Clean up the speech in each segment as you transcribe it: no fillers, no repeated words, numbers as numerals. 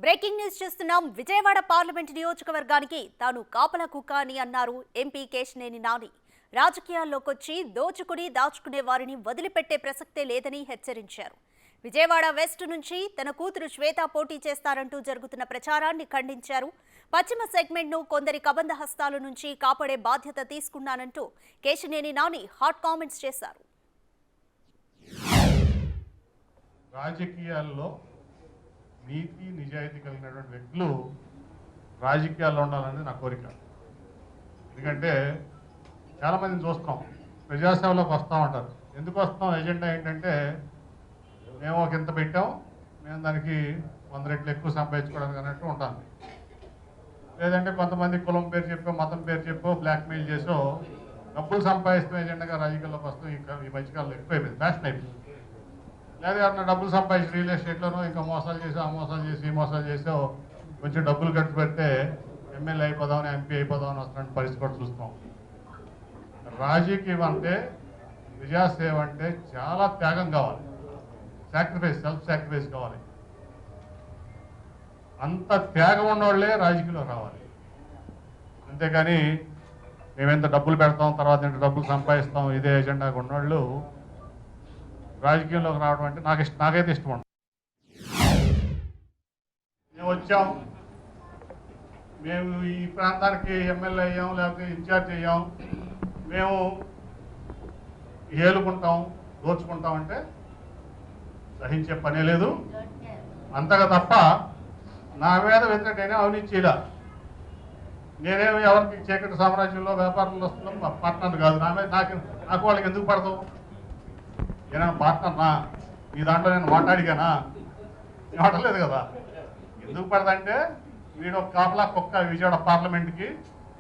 Breaking news చూస్తున్నాం. Vijayawada parliament నియోజకవర్గానికి తాను కాపలా కుక్క అని అన్నారు ఎంపీ కేశినేని నాని. రాజకీయాల్లోకొచ్చి దోచుకుని దాచుకునే వారిని వదిలిపెట్టే ప్రసక్తే లేదని హెచ్చరించారు. విజయవాడ వెస్ట్ నుంచి తన కూతురు శ్వేత పోటీ చేస్తారంటూ జరుగుతున్న ప్రచారాన్ని ఖండించారు. పశ్చిమ సెగ్మెంట్ను కొందరి కబంధ హస్తాల నుంచి కాపాడే బాధ్యత తీసుకున్నానంటూ కేశినేని నాని హాట్ కామెంట్స్ చేశారు. రాజకీయాల్లో నీతి నిజాయితీ కలిగినటువంటి వ్యక్తులు రాజకీయాల్లో ఉండాలని నా కోరిక. ఎందుకంటే చాలామందిని చూస్తాం, ప్రజాసేవలోకి వస్తూ ఉంటారు. ఎందుకు వస్తాం? ఎజెండా ఏంటంటే మేము ఒక ఇంత పెట్టాం, మేము దానికి 100 రెట్లు ఎక్కువ సంపాదించుకోవడానికి అన్నట్టు ఉంటాను. లేదంటే కొంతమంది కులం పేరు చెప్పో, మతం పేరు చెప్పో, బ్లాక్మెయిల్ చేసో డబ్బులు సంపాదిస్తున్న ఎజెండాగా రాజకీయాల్లోకి వస్తాం. ఇంకా ఈ మధ్యకాలంలో ఎక్కువైపోయింది, ఫ్యాషన్ అయిపోయింది. లేదా ఎవరన్నా డబ్బులు సంపాదించి రియల్ ఎస్టేట్లోనూ ఇంకా మోసాలు చేసి, ఆ మోసాలు చేసి, ఈ మోసాలు చేసో కొంచెం డబ్బులు ఖర్చు పెడితే ఎమ్మెల్యే అయిపోదామని, ఎంపీ అయిపోదామని వస్తున్న పరిస్థితి కూడా చూస్తాం. రాజకీయం అంటే, ప్రజాసేవ అంటే చాలా త్యాగం కావాలి, సాక్రిఫైస్, సెల్ఫ్ సాక్రిఫైస్ కావాలి. అంత త్యాగం ఉన్నవాళ్ళే రాజకీయంలో రావాలి. అంతేకాని మేమెంత డబ్బులు పెడతాం, తర్వాత ఎంత డబ్బులు సంపాదిస్తాం, ఇదే ఎజెండాగా ఉన్నవాళ్ళు రాజకీయంలోకి రావడం అంటే నాకైతే ఇష్టం ఉండదు. మేము వచ్చాం, మేము ఈ ప్రాంతానికి ఎమ్మెల్యే అయ్యాం, లేకపోతే ఇన్ఛార్జ్ అయ్యాం, మేము ఏలుకుంటాం, దోచుకుంటాం అంటే సహించే పనే లేదు. అంతగా తప్ప నా మీద వ్యతిరేకైనా అవినీతిలా నేనేమి ఎవరికి చీకటి సామ్రాజ్యంలో వ్యాపారంలో వస్తున్నాం పార్ట్నర్ కాదు. నా మీద నాకు వాళ్ళకి ఎందుకు పడతావు? ఏమైనా పార్ట్నర్నా? ఈ దాంట్లో నేను మాట్లాడిగానా? మాట్లాడలేదు కదా. ఎందుకు పడదంటే వీడు ఒక కాపలా కుక్క విజయవాడ పార్లమెంట్కి,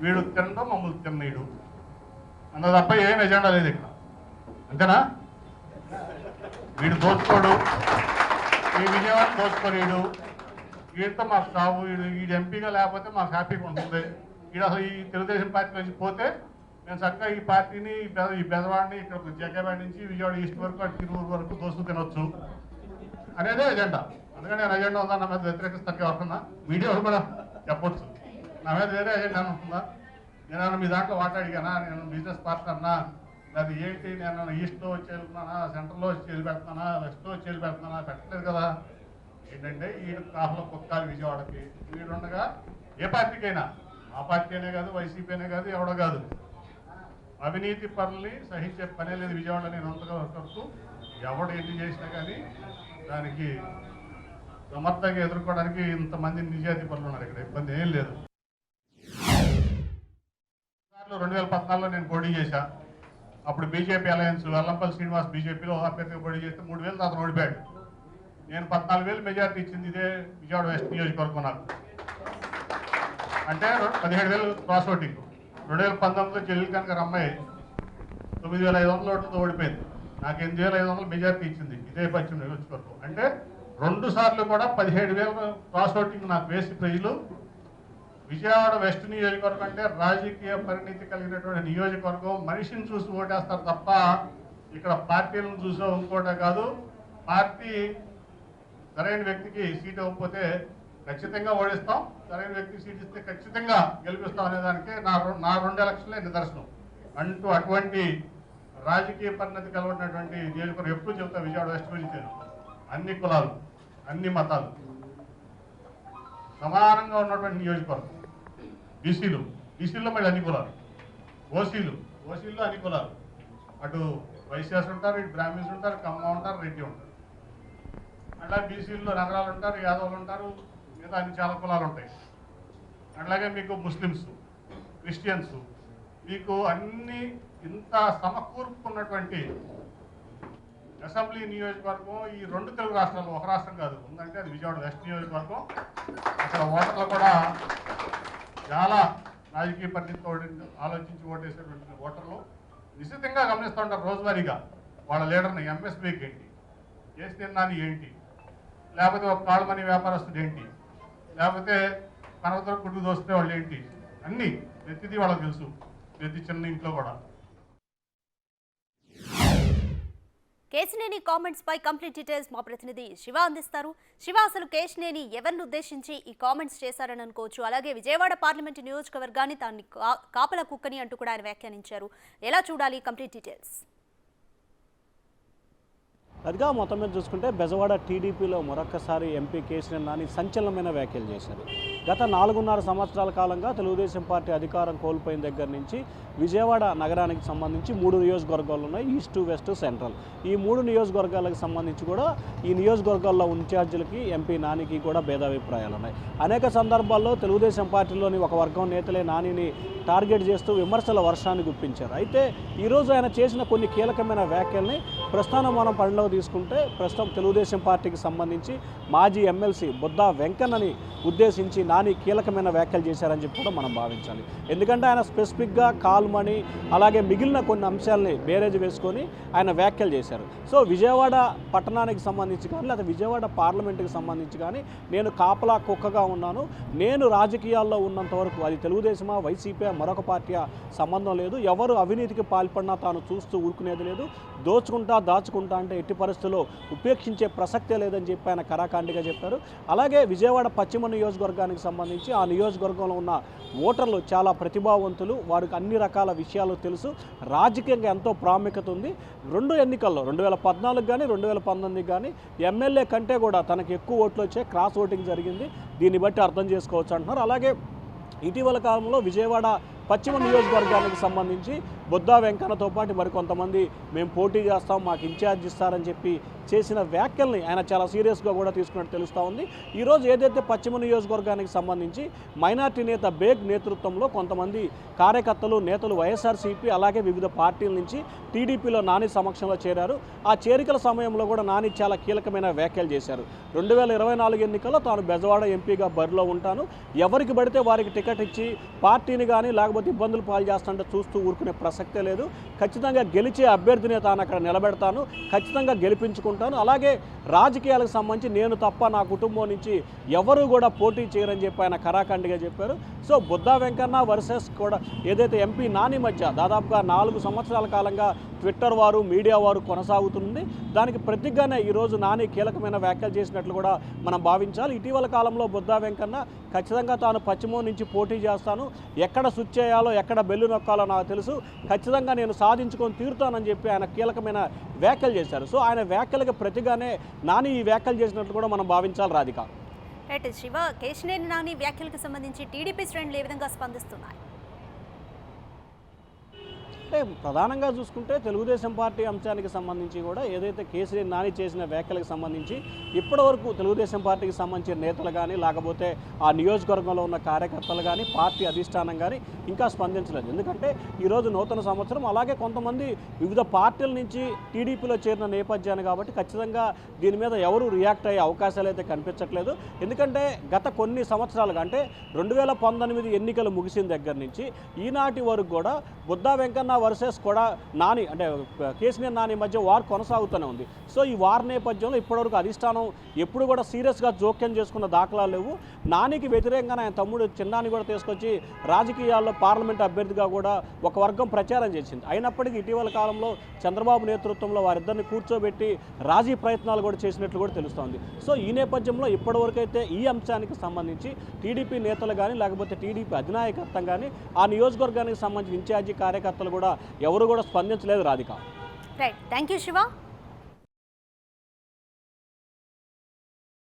వీడు తినడం మమ్మల్ని తిన్నీడు అంత తప్ప ఏం ఎజెండా లేదు ఇక్కడ. అంతేనా? వీడు దోచుకోడు, ఈ విజయవాడ దోచుకోలేడు, వీడితో మాకు కావు, వీడు ఎంపీగా లేకపోతే మాకు హ్యాపీగా ఉంటుంది. వీడు అసలు ఈ తెలుగుదేశం పార్టీ నుంచి పోతే మేము చక్కగా ఈ పార్టీని, ఈ బెదవాడిని, ఇక్కడ జగ్గేపేట నుంచి విజయవాడ ఈస్ట్ వరకు, అటు తిరువురు వరకు దోస్తూ తినొచ్చు అనేదే ఎజెండా. అందుకని నేను ఎజెండా ఉందా నా మీద వ్యతిరేకిస్తాను ఎవరున్నా మీడియాలో కూడా చెప్పొచ్చు. నా మీద వేరే ఎజెండా ఉంటుందా? నేను మీ దాంట్లో మాట్లాడిగానా? నేను బిజినెస్ పార్ట్నర్నా? అది ఏంటి? నేను ఈస్ట్లో వచ్చి వెళ్తున్నానా, సెంటర్లో వచ్చి వెళ్ళి పెడుతున్నానా, వెస్ట్లో వచ్చి వెళ్ళి పెడుతున్నానా? పెట్టలేదు కదా. ఏంటంటే వీడు కాపులో కుక్కాలి విజయవాడకి. వీడుండగా ఏ పార్టీకైనా, ఆ పార్టీ అనే కాదు, వైసీపీ అనే కాదు, ఎవడో కాదు, అవినీతి పనుల్ని సహించే పనే లేదు విజయవాడ. నేను అంతగా వస్తూ ఎవడు ఎన్ని చేసినా కానీ దానికి సమర్థంగా ఎదుర్కోవడానికి ఇంతమంది నిజాయితీ పనులు ఉన్నారు. ఇక్కడ ఇబ్బంది ఏం లేదు. 2014లో నేను పోటీ చేశా. అప్పుడు బీజేపీ అలయన్స్, వెల్లంపల్లి శ్రీనివాస్ బీజేపీలో అభ్యర్థిగా పోటీ చేస్తే 3,000 అతను ఓడిపోయాడు. నేను 14,000 మెజార్టీ ఇచ్చింది ఇదే విజయవాడ వెస్ట్ నియోజకవర్గం నాకు. అంటే 17,000 క్రాస్ ఓటింగ్. 2019లో చెల్లెలు కనుక అమ్మాయి 9,500 ఓట్లతో ఓడిపోయింది. నాకు 8,500 మెజార్టీ ఇచ్చింది ఇదే పశ్చిమ నియోజకవర్గం. అంటే 2 సార్లు కూడా 17,000 క్రాస్ ఓటింగ్ నాకు వేసి ప్రజలు విజయవాడ వెస్ట్ నియోజకవర్గం అంటే రాజకీయ పరిణితి కలిగినటువంటి నియోజకవర్గం. మనిషిని చూసి ఓటేస్తారు తప్ప ఇక్కడ పార్టీలను చూసో ఇంకోటే కాదు. పార్టీ సరైన వ్యక్తికి సీట్ ఇవ్వకపోతే ఖచ్చితంగా ఓడిస్తాం, సరైన వ్యక్తికి సీట్ ఇస్తే ఖచ్చితంగా గెలిపిస్తాం అనేదానికి నా 2 ఎలక్షన్లే నిదర్శనం. అటువంటి రాజకీయ పరిణతి కలవనటువంటి నియోజకవర్గం ఎప్పుడు చెబుతా విజయవాడ వెస్ట్ గురించి. అన్ని కులాలు, అన్ని మతాలు సమానంగా ఉన్నటువంటి నియోజకవర్గం. బీసీలో మళ్ళీ అన్ని కులాలు, ఓసీలో అన్ని కులాలు. అటు వైశ్యాస్ ఉంటారు, ఇటు బ్రాహ్మణ్స్ ఉంటారు, కమ్మ ఉంటారు, రెడ్డి ఉంటారు. అట్లా బీసీల్లో నగరాలు ఉంటారు, యాదవులు ఉంటారు, మిగతా అన్ని చాలా కులాలు ఉంటాయి. అట్లాగే మీకు ముస్లిమ్స్, క్రిస్టియన్స్, మీకు అన్ని ఇంత సమకూర్పుకున్నటువంటి అసెంబ్లీ నియోజకవర్గం ఈ 2 తెలుగు రాష్ట్రాల్లో, ఒక రాష్ట్రం కాదు ఉందంటే అది విజయవాడ వెస్ట్ నియోజకవర్గం. అక్కడ ఓటర్లు కూడా చాలా రాజకీయ పరిణితితో ఆలోచించి ఓటేసేటువంటి ఓటర్లు నిశ్చితంగా గమనిస్తూ ఉంటారు రోజువారీగా వాళ్ళ లీడర్ని. ఎంఎస్బీకి ఏంటి, కేసీఆర్ నాని ఏంటి, లేకపోతే ఒక కాళ్ళమని వ్యాపారస్తుడు ఏంటి, లేకపోతే కనవతల గుడ్డు దోస్తే వాళ్ళు ఏంటి, అన్నీ ప్రతిదీ వాళ్ళకి తెలుసు, ప్రతి చిన్న ఇంట్లో కూడా. కేశినేని కామెంట్స్ పై కంప్లీట్ డీటెయిల్స్ మా ప్రతినిధి శివ అందిస్తారు. శివ, అసలు కేశినేని ఎవరిని ఉద్దేశించి ఈ కామెంట్స్ చేశారని అనుకోవచ్చు? అలాగే విజయవాడ పార్లమెంటు నియోజకవర్గాన్ని తాన్ని కాపలా కుక్కని అంటూ కూడా ఆయన వ్యాఖ్యానించారు. ఎలా చూడాలి? Complete details. అదిగా మొత్తం మీద చూసుకుంటే బెజవాడ టీడీపీలో మరొక్కసారి ఎంపీ కేశినేని నాని సంచలనమైన వ్యాఖ్యలు చేశారు. గత 4.5 సంవత్సరాల కాలంగా తెలుగుదేశం పార్టీ అధికారం కోల్పోయిన దగ్గర నుంచి విజయవాడ నగరానికి సంబంధించి 3 నియోజకవర్గాలు ఉన్నాయి, ఈస్ట్, వెస్ట్, సెంట్రల్. ఈ 3 నియోజకవర్గాలకు సంబంధించి కూడా ఈ నియోజకవర్గాల్లో ఇన్ఛార్జీలకి ఎంపీ నానికి కూడా భేదాభిప్రాయాలు ఉన్నాయి. అనేక సందర్భాల్లో తెలుగుదేశం పార్టీలోని ఒక వర్గం నేతలే నానిని టార్గెట్ చేస్తూ విమర్శల వర్షాన్ని గుప్పించారు. అయితే ఈరోజు ఆయన చేసిన కొన్ని కీలకమైన వ్యాఖ్యల్ని ప్రస్తుతం మనం పరిణలో తీసుకుంటే ప్రస్తుతం తెలుగుదేశం పార్టీకి సంబంధించి మాజీ ఎమ్మెల్సీ బుద్దా వెంకన్నని ఉద్దేశించి నాని కీలకమైన వ్యాఖ్యలు చేశారని చెప్పి కూడా మనం భావించాలి. ఎందుకంటే ఆయన స్పెసిఫిక్గా కాల్మని అలాగే మిగిలిన కొన్ని అంశాలని బేరేజ్ వేసుకొని ఆయన వ్యాఖ్యలు చేశారు. సో విజయవాడ పట్టణానికి సంబంధించి కానీ లేదా విజయవాడ పార్లమెంటుకి సంబంధించి కానీ నేను కాపలా కుక్కగా ఉన్నాను, నేను రాజకీయాల్లో ఉన్నంత వరకు అది తెలుగుదేశమా, వైసీపీ, మరొక పార్టీ సంబంధం లేదు, ఎవరు అవినీతికి పాల్పడినా తాను చూస్తూ ఊరుకునేది లేదు, దోచుకుంటా దాచుకుంటా అంటే ఎట్టి పరిస్థితుల్లో ఉపేక్షించే ప్రసక్తే లేదని చెప్పి ఆయన కరాఖండిగా చెప్పారు. అలాగే విజయవాడ పశ్చిమ నియోజకవర్గానికి సంబంధించి ఆ నియోజకవర్గంలో ఉన్న ఓటర్లు చాలా ప్రతిభావంతులు, వారికి అన్ని రకాల విషయాలు తెలుసు, రాజకీయంగా ఎంతో ప్రాముఖ్యత ఉంది. 2 ఎన్నికల్లో 2014 కానీ 2019 కానీ ఎమ్మెల్యే కంటే కూడా తనకు ఎక్కువ ఓట్లు వచ్చే క్రాస్ ఓటింగ్ జరిగింది. దీన్ని బట్టి అర్థం చేసుకోవచ్చు అంటున్నారు. అలాగే ఇటీవల కాలంలో విజయవాడ పశ్చిమ నియోజకవర్గానికి సంబంధించి బుద్దా వెంకన్నతో పాటు మరికొంతమంది మేము పోటీ చేస్తాం, మాకు ఇన్ఛార్జ్ ఇస్తారని చెప్పి చేసిన వ్యాఖ్యల్ని ఆయన చాలా సీరియస్గా కూడా తీసుకున్నట్టు తెలుస్తూ ఉంది. ఈరోజు ఏదైతే పశ్చిమ నియోజకవర్గానికి సంబంధించి మైనార్టీ నేత బేగ్ నేతృత్వంలో కొంతమంది కార్యకర్తలు, నేతలు వైఎస్ఆర్సీపీ అలాగే వివిధ పార్టీల నుంచి టీడీపీలో నాని సమక్షంలో చేరారు. ఆ చేరికల సమయంలో కూడా నాని చాలా కీలకమైన వ్యాఖ్యలు చేశారు. 2024 ఎన్నికల్లో తాను బెజవాడ ఎంపీగా బరిలో ఉంటాను, ఎవరికి పడితే వారికి టికెట్ ఇచ్చి పార్టీని కానీ లేకపోతే ఇబ్బందులు పాలు చేస్తుంటే చూస్తూ ఊరుకునే ప్రసక్తే లేదు, ఖచ్చితంగా గెలిచే అభ్యర్థినే తాను అక్కడ నిలబెడతాను, ఖచ్చితంగా గెలిపించుకుంటాను, అలాగే రాజకీయాలకు సంబంధించి నేను తప్ప నా కుటుంబం నుంచి ఎవరు కూడా పోటీ చేయరని చెప్పి ఆయన కరాఖండిగా చెప్పారు. సో బుద్దా వెంకన్న వర్సెస్ కూడా ఏదైతే ఎంపీ నాని మధ్య దాదాపుగా 4 సంవత్సరాల కాలంగా ట్విట్టర్ వారు, మీడియా వారు కొనసాగుతుంది. దానికి ప్రతిగానే ఈరోజు నాని కీలకమైన వ్యాఖ్యలు చేసినట్లు కూడా మనం భావించాలి. ఇటీవల కాలంలో బుద్దా వెంకన్న ఖచ్చితంగా తాను పశ్చిమం నుంచి పోటీ చేస్తాను, ఎక్కడ స్విచ్ చేయాలో ఎక్కడ బెల్లు నొక్కాలో నాకు తెలుసు, ఖచ్చితంగా నేను సాధించుకొని తీరుతానని చెప్పి ఆయన కీలకమైన వ్యాఖ్యలు చేశారు. సో ఆయన వ్యాఖ్యలకు ప్రతిగానే నాని ఈ వ్యాఖ్యలు చేసినట్లు కూడా మనం భావించాలి. రాధిక. రైట్ శివ, కేశినేని నాని వ్యాఖ్యలకు సంబంధించి టీడీపీ శ్రేణులు ఏ విధంగా స్పందిస్తున్నాయి? అంటే ప్రధానంగా చూసుకుంటే తెలుగుదేశం పార్టీ అంశానికి సంబంధించి కూడా ఏదైతే కేశినేని నాని చేసిన వ్యాఖ్యలకు సంబంధించి ఇప్పటివరకు తెలుగుదేశం పార్టీకి సంబంధించిన నేతలు కానీ లేకపోతే ఆ నియోజకవర్గంలో ఉన్న కార్యకర్తలు కానీ పార్టీ అధిష్టానం కానీ ఇంకా స్పందించలేదు. ఎందుకంటే ఈరోజు నూతన సంవత్సరం, అలాగే కొంతమంది వివిధ పార్టీల నుంచి టీడీపీలో చేరిన నేపథ్యాన్ని కాబట్టి ఖచ్చితంగా దీని మీద ఎవరు రియాక్ట్ అయ్యే అవకాశాలు అయితే కనిపించట్లేదు. ఎందుకంటే గత కొన్ని సంవత్సరాలుగా అంటే 2019 ఎన్నికలు ముగిసిన దగ్గర నుంచి ఈనాటి వరకు కూడా బుద్దా వెంకన్న వర్సెస్ కూడా నాని అంటే కేశినేని నాని మధ్య వార్ కొనసాగుతూనే ఉంది. సో ఈ వార్ నేపథ్యంలో ఇప్పటివరకు అధిష్టానం ఎప్పుడు కూడా సీరియస్గా జోక్యం చేసుకున్న దాఖలాలు లేవు. నానికి వ్యతిరేకంగా ఆయన తమ్ముడు చిన్నాని కూడా తీసుకొచ్చి రాజకీయాల్లో పార్లమెంట్ అభ్యర్థిగా కూడా ఒక వర్గం ప్రచారం చేసింది. అయినప్పటికీ ఇటీవల కాలంలో చంద్రబాబు నేతృత్వంలో వారిద్దరిని కూర్చోబెట్టి రాజీ ప్రయత్నాలు కూడా చేసినట్లు కూడా తెలుస్తోంది. సో ఈ నేపథ్యంలో ఇప్పటివరకైతే ఈ అంశానికి సంబంధించి టీడీపీ నేతలు కానీ లేకపోతే టీడీపీ అధినాయకత్వం కానీ ఆ నియోజకవర్గానికి సంబంధించిన ఇన్ఛార్జి కార్యకర్తలు కూడా ఎవరు కూడా స్పందించలేదు. Radhika. Right, thank you Shiva.